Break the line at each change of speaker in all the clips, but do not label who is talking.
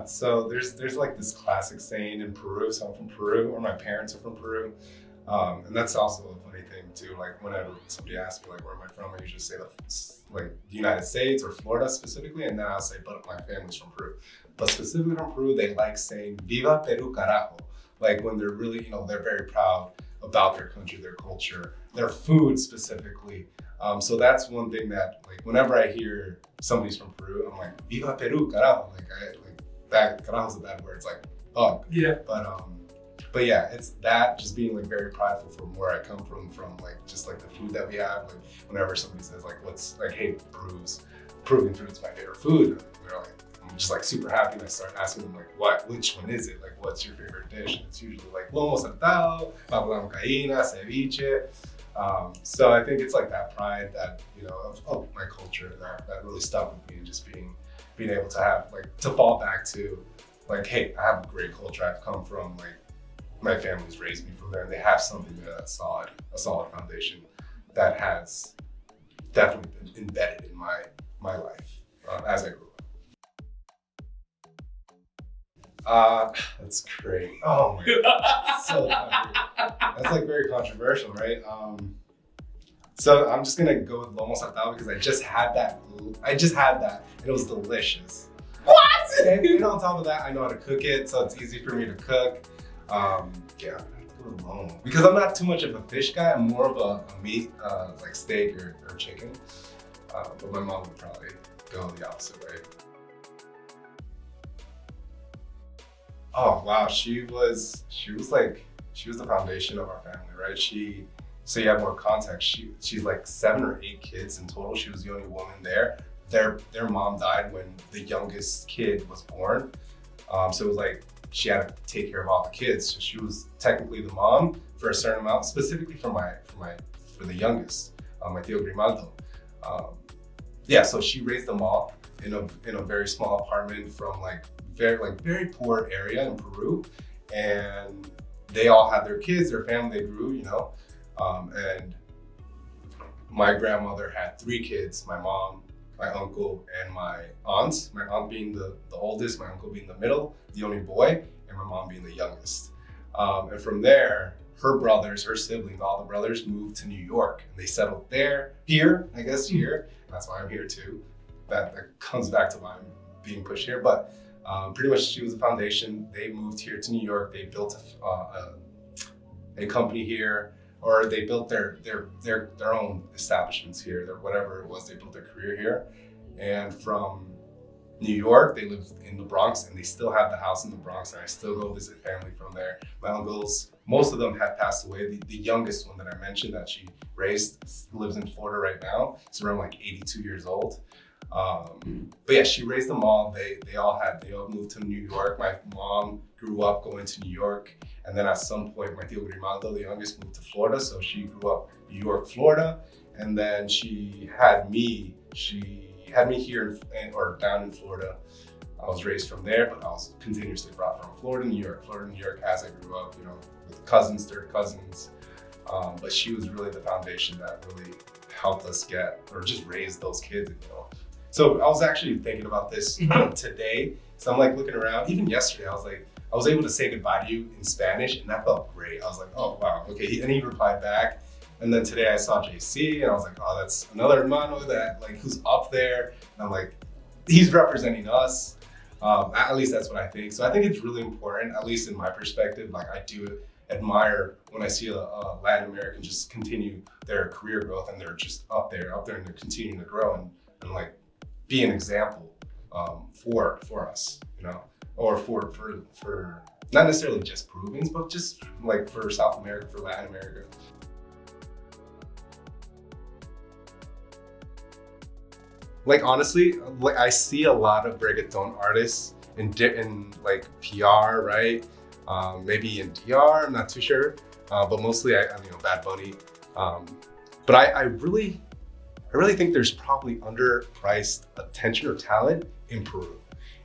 So there's like this classic saying in Peru. So I'm from Peru, or my parents are from Peru, and that's also a funny thing too. Like whenever somebody asks me like where am I from, I usually say the United States or Florida specifically, and then I'll say but my family's from Peru. But specifically from Peru, they like saying "Viva Peru, carajo!" Like when they're really, they're very proud about their country, their culture, their food specifically. So that's one thing that, like, whenever I hear somebody's from Peru, I'm like, "Viva Peru, carajo!" Like that. Carajo's a bad word. It's like bug.
Yeah.
But yeah, it's that, just being like very prideful from where I come from like just like the food that we have. Like whenever somebody says like, what's like, hey, Peruvian food's my favorite food, and they're like, I'm just like super happy, and I start asking them like, which one is it? Like, what's your favorite dish? And it's usually like lomo saltado, papa huancaína, ceviche. So I think it's like that pride that, of my culture that really stuck with me, and just being able to have, like, to fall back to like, hey, I have a great culture. I've come from, like, my family's raised me from there, and they have something there that's solid, a solid foundation that has definitely been embedded in my life as I grew up. That's great. Oh my God, so that's like very controversial, right? So I'm just gonna go with lomo saltado because I just had that, and it was delicious.
What?
And on top of that, I know how to cook it, so it's easy for me to cook. Yeah, I have to go with lomo because I'm not too much of a fish guy. I'm more of a meat, like steak or chicken. But my mom would probably go the opposite way. Oh wow, she was the foundation of our family, right? So you have more context. She's like 7 or 8 kids in total. She was the only woman there. Their mom died when the youngest kid was born. So it was like she had to take care of all the kids. So she was technically the mom for a certain amount, specifically for the youngest, my Tío Grimaldo. Yeah, so she raised them all in a very small apartment from very poor area in Peru, and they all had their kids, their family, they grew, and my grandmother had 3 kids, my mom, my uncle, and my aunt. My aunt being the oldest, my uncle being the middle, the only boy, and my mom being the youngest. And from there, her brothers, her siblings, all the brothers moved to New York, and they settled here, I guess here. That's why I'm here too. That comes back to why I'm being pushed here. But pretty much she was the foundation. They moved here to New York. They built a company here, or they built their own establishments here, whatever it was, they built their career here. And from New York, they lived in the Bronx, and they still have the house in the Bronx, and I still go visit family from there. My uncles, most of them have passed away. The youngest one that I mentioned that she raised lives in Florida right now. It's around like 82 years old. But yeah, she raised them all. They all moved to New York. My mom grew up going to New York. And then at some point, my Tío Grimaldo, the youngest, moved to Florida. So she grew up New York, Florida. And then she had me here or down in Florida. I was raised from there, but I was continuously brought from Florida, New York as I grew up, with cousins, third cousins. But she was really the foundation that really helped us just raise those kids, So I was actually thinking about this today. So I'm like looking around, even yesterday, I was able to say goodbye to you in Spanish, and that felt great. I was like, oh wow, okay. And he replied back. And then today I saw JC, and I was like, oh, that's another hermano who's up there. And I'm like, he's representing us. At least that's what I think. So I think it's really important, at least in my perspective. Like, I do admire when I see a Latin American just continue their career growth, and they're just up there, and they're continuing to grow and like be an example for us, or for not necessarily just Peruvians, but just like for South America, for Latin America. Like, honestly, like, I see a lot of reggaeton artists in like PR, right? Maybe in DR, I'm not too sure, but mostly Bad Bunny. But I really think there's probably underpriced attention or talent in Peru,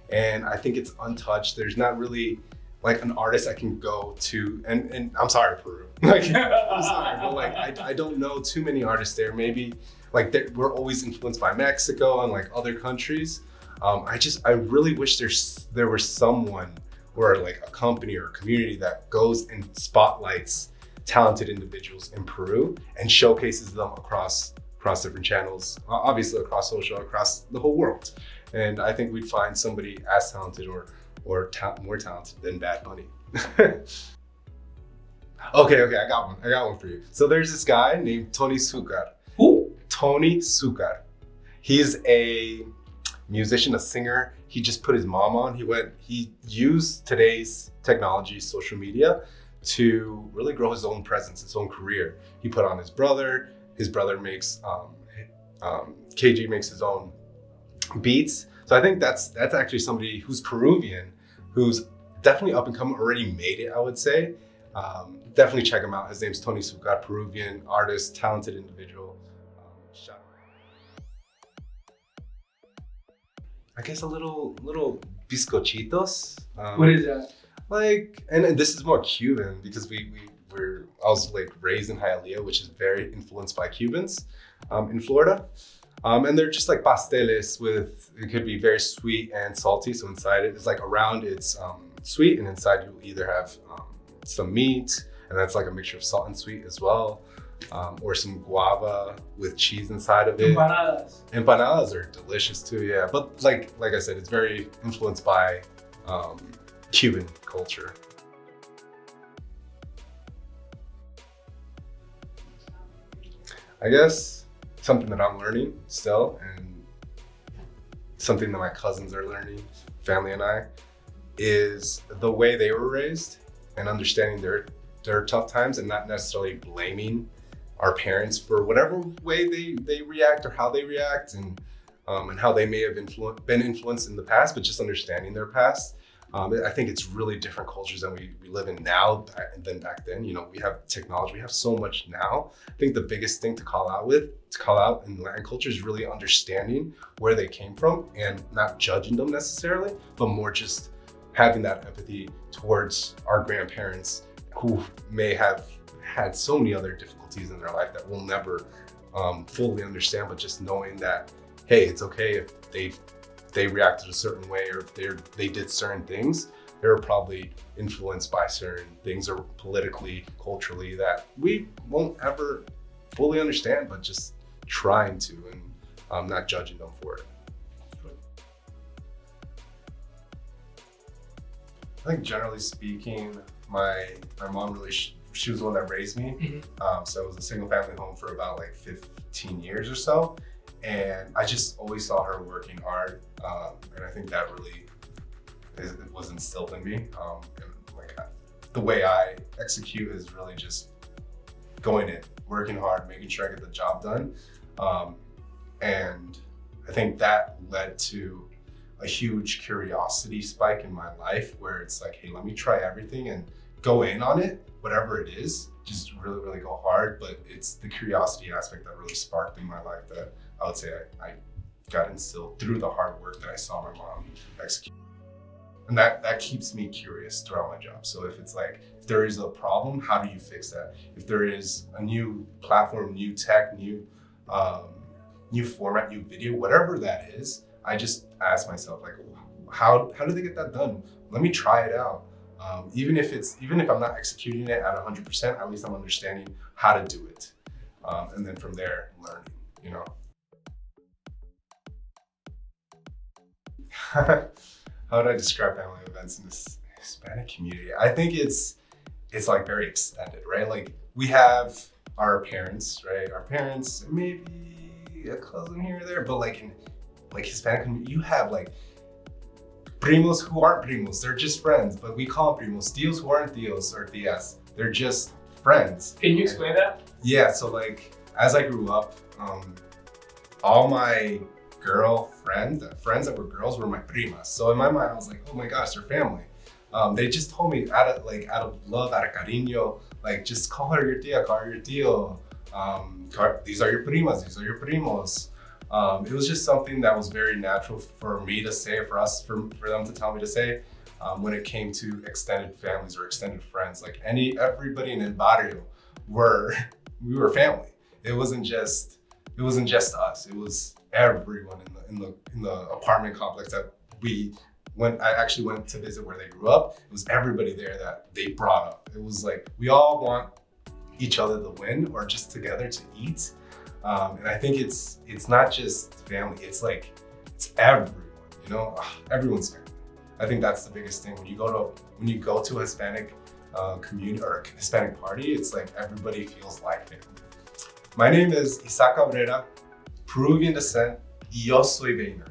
and I think it's untouched. There's not really like an artist I can go to, and I'm sorry, Peru. Like, I'm sorry, but like I don't know too many artists there. Maybe like we're always influenced by Mexico and like other countries. I really wish there was someone or like a company or a community that goes and spotlights talented individuals in Peru and showcases them across different channels, obviously across social, across the whole world. And I think we'd find somebody as talented or more talented than Bad Bunny. Okay, I got one for you. So there's this guy named Tony Sucar.
Who?
Tony Sucar. He's a musician, a singer. He just put his mom on. He used today's technology, social media, to really grow his own presence, his own career. He put on his brother. His brother makes, KG makes his own beats. So I think that's actually somebody who's Peruvian, who's definitely up and coming, already made it, I would say. Definitely check him out. His name's Tony Sucar, Peruvian artist, talented individual. I guess a little bizcochitos.
What is that?
Like, and this is more Cuban because I was like raised in Hialeah, which is very influenced by Cubans in Florida. And they're just like pasteles it could be very sweet and salty. So inside it's like around it's sweet, and inside you either have some meat, and that's like a mixture of salt and sweet as well. Or some guava with cheese inside of it.
Empanadas.
Empanadas are delicious too, yeah. But like I said, it's very influenced by Cuban culture. I guess something that I'm learning still, and something that my cousins are learning, family and I, is the way they were raised and understanding their tough times and not necessarily blaming our parents for whatever way they react or how they react, and how they may have been influenced in the past, but just understanding their past. I think it's really different cultures than we live in now than back then. You know, we have technology, we have so much now. I think the biggest thing to call out in Latin culture is really understanding where they came from and not judging them necessarily, but more just having that empathy towards our grandparents who may have had so many other difficulties in their life that we'll never fully understand, but just knowing that, hey, it's okay if they reacted a certain way, or if they did certain things. They were probably influenced by certain things, or politically, culturally, that we won't ever fully understand, but just trying to, and not judging them for it. I think generally speaking, my mom really, she was the one that raised me. Mm-hmm. So it was a single family home for about like 15 years or so. And I just always saw her working hard. And I think that really was instilled in me. And like the way I execute is really just going in, working hard, making sure I get the job done. And I think that led to a huge curiosity spike in my life, where it's like, hey, let me try everything and go in on it, whatever it is, just really, really go hard. But it's the curiosity aspect that really sparked in my life that I would say I got instilled through the hard work that I saw my mom execute. And that keeps me curious throughout my job. So if it's like, if there is a problem, how do you fix that? If there is a new platform, new tech, new format, new video, whatever that is, I just ask myself, like, how do they get that done? Let me try it out. Even if I'm not executing it at 100%, at least I'm understanding how to do it. And then from there, learning, you know. How would I describe family events in this Hispanic community? I think it's like very extended, right? Like we have our parents, right? Our parents, maybe a cousin here or there, but like in Hispanic community, you have like primos who aren't primos, they're just friends, but we call them primos. Tios who aren't tios or tias, they're just friends.
Can you explain that?
Yeah, so like as I grew up, all my friends that were girls were my primas. So in my mind, I was like, oh my gosh, they're family. They just told me out of love, out of cariño, like just call her your tia, call her your tío. These are your primas, these are your primos. It was just something that was very natural for me to say, for them to tell me to say, when it came to extended families or extended friends. Like everybody in El Barrio we were family. It wasn't just it wasn't just us. It was everyone in the apartment complex that I actually went to visit where they grew up. It was everybody there that they brought up. It was like, we all want each other to win or just together to eat. And I think it's not just family, it's like, it's everyone, you know, everyone's family. I think that's the biggest thing. When you go to a Hispanic community or a Hispanic party, it's like everybody feels like family. My name is Cabrera, Peruvian descent, y yo soy Vayner.